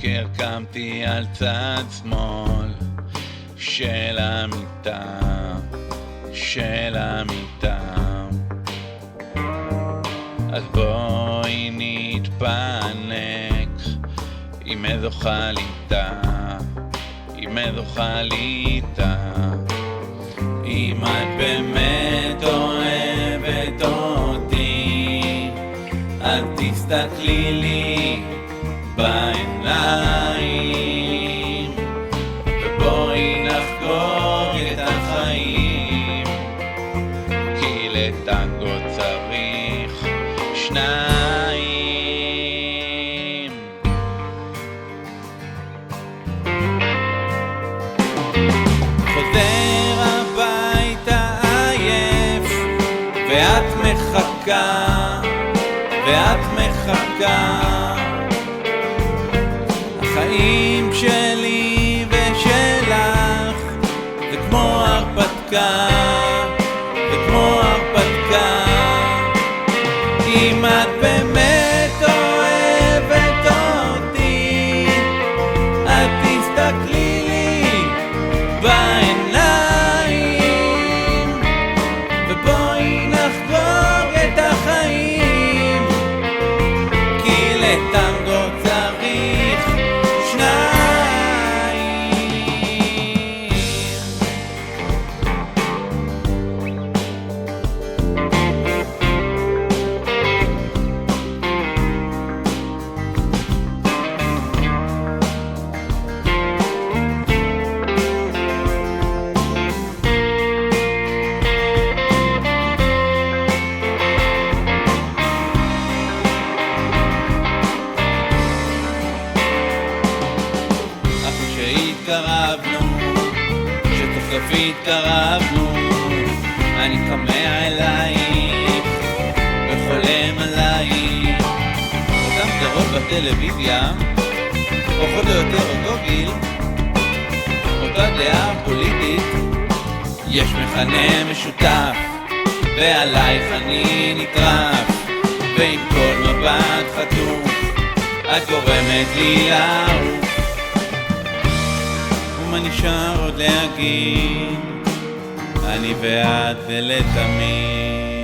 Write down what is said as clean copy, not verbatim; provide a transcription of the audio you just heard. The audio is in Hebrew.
בבוקר קמתי על צד שמאל של המיטה, אז בואי נתפנק עם איזו חליטה. אם את באמת אוהבת אותי, אל תסתכלי לי בעיניים, ובואי נחגוג את החיים, כי לטנגו צריך שניים. חוזר הביתה עייף, ואת מחכה, החיים שלי ושלך זה כמו הרפתקה, אם את באמת אוהבת אותי, אל תסתכלי לי בעיניים, ובואי נחגוג את החיים, כי לטנגו צריך שניים. שסוף סוף התקרבנו, אני כמה אלייך וחולם עלייך. אותם סדרות בטלוויזיה, פחות או יותר אותו גיל, אותה דעה פוליטית, יש מכנה משותף, ועלייך אני נטרף, ועם כל מבט חטוף את גורמת לי לעוף. מה נשאר עוד להגיד, אני ואת ולתמיד.